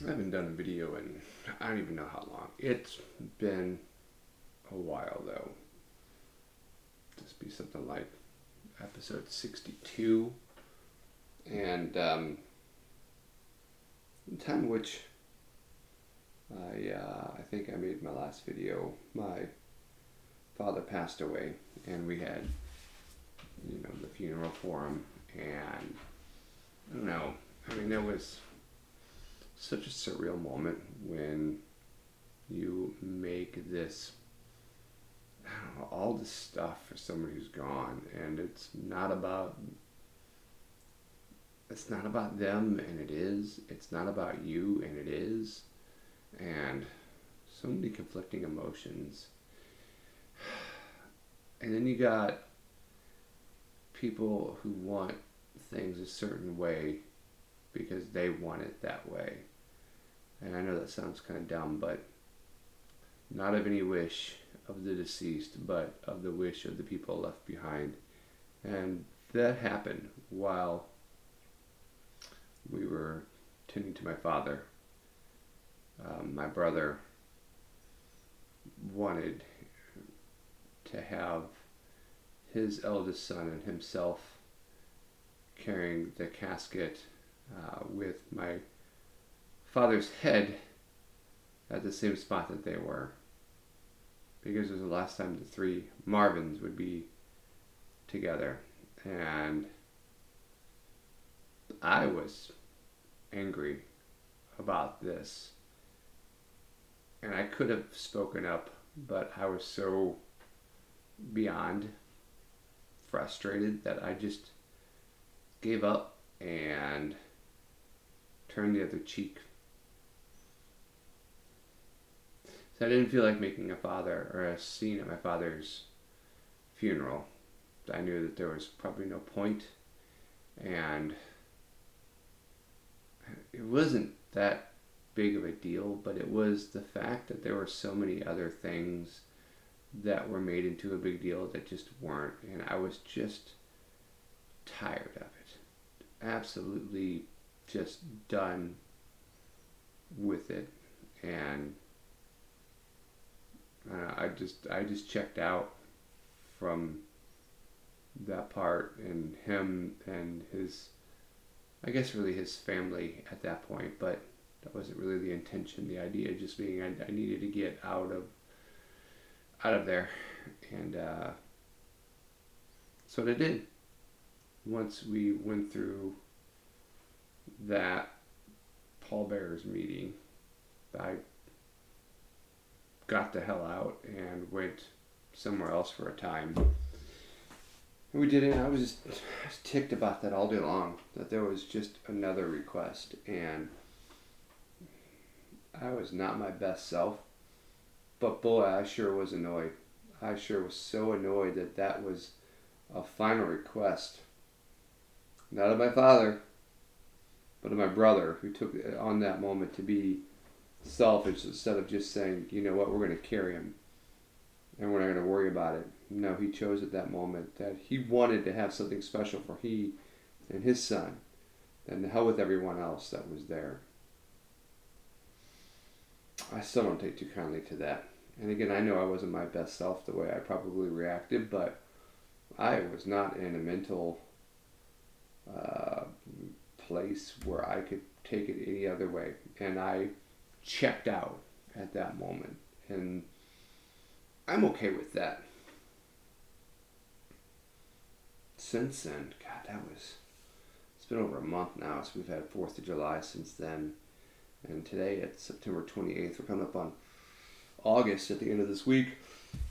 I haven't done a video in I don't even know how long. It's been a while though. This be something like episode 62, and the time which I think I made my last video. My father passed away, and we had the funeral for him, and I don't know. I mean, there was such a surreal moment when you make this, I don't know, all this stuff for someone who's gone, and it's not about them, and it is. It's not about you, and it is. And so many conflicting emotions. And then you got people who want things a certain way because they want it that way. And I know that sounds kind of dumb, but not of any wish of the deceased, but of the wish of the people left behind. And that happened while we were tending to my father. My brother wanted to have his eldest son and himself carrying the casket with my father's head at the same spot that they were, because it was the last time the three Marvins would be together. And I was angry about this, and I could have spoken up, but I was so beyond frustrated that I just gave up and turned the other cheek. So I didn't feel like making a father or a scene at my father's funeral. I knew that there was probably no point, and it wasn't that big of a deal, but it was the fact that there were so many other things that were made into a big deal that just weren't, and I was just tired of it. Absolutely just done with it. And I just checked out from that part, and him and his, I guess really his family at that point, but that wasn't really the intention. The idea just being I needed to get out of there, and so what I did. Once we went through that pallbearers meeting, I got the hell out and went somewhere else for a time. And we did it. I was ticked about that all day long, that there was just another request, and I was not my best self. But boy, I sure was annoyed. I sure was so annoyed that that was a final request. Not of my father, but of my brother, who took it on that moment to be selfish instead of just saying, you know what, we're going to carry him and we're not going to worry about it. No, he chose at that moment that he wanted to have something special for he and his son, and the hell with everyone else that was there. I still don't take too kindly to that. And again, I know I wasn't my best self the way I probably reacted, but I was not in a mental place where I could take it any other way. And I checked out at that moment. And I'm okay with that. Since then, God, it's been over a month now, so we've had 4th of July since then. And today, it's September 28th. We're coming up on August at the end of this week.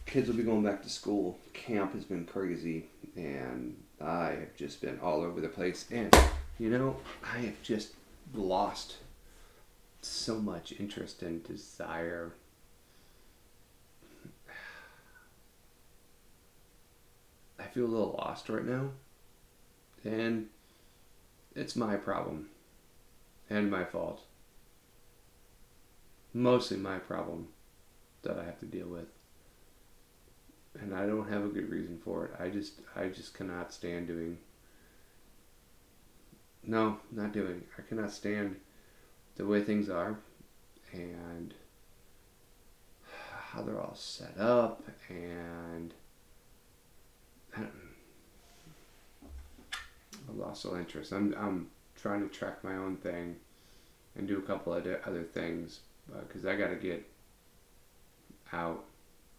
Kids will be going back to school. Camp has been crazy, and I have just been all over the place. And, I have just lost so much interest and desire. I feel a little lost right now, and it's my problem and my fault. Mostly my problem that I have to deal with, and I don't have a good reason for it. I just cannot stand doing. No, not doing. I cannot stand the way things are and how they're all set up, and I lost all interest. I'm trying to track my own thing and do a couple of other things because I got to get out.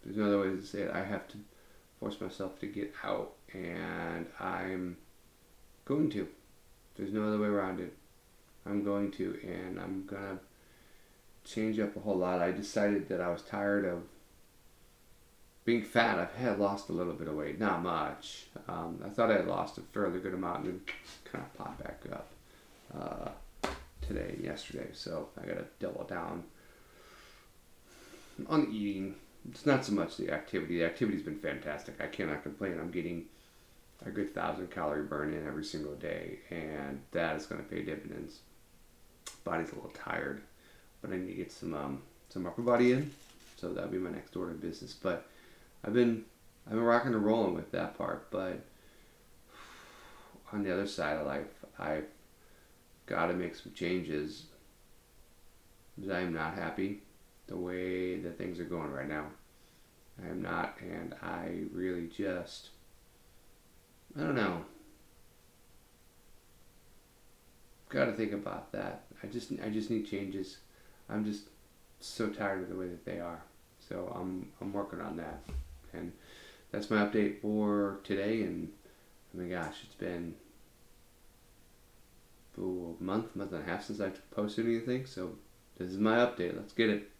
There's no other way to say it. I have to force myself to get out, and I'm going to. There's no other way around it. I'm going to, and I'm gonna change up a whole lot. I decided that I was tired of being fat. I've had lost a little bit of weight, not much. I thought I had lost a fairly good amount, and then kind of popped back up today and yesterday. So I got to double down on the eating. It's not so much the activity. The activity's been fantastic. I cannot complain. I'm getting a good 1,000 calorie burn in every single day, and that is going to pay dividends. Body's a little tired, but I need to get some upper body in, so that'll be my next order of business. But I've been rocking and rolling with that part, but on the other side of life, I've got to make some changes because I am not happy the way that things are going right now. I am not, and I really just, I don't know. Got to think about that. I just need changes. I'm just so tired of the way that they are. So I'm working on that, and that's my update for today. And oh my gosh, it's been a month and a half since I posted anything. So this is my update. Let's get it.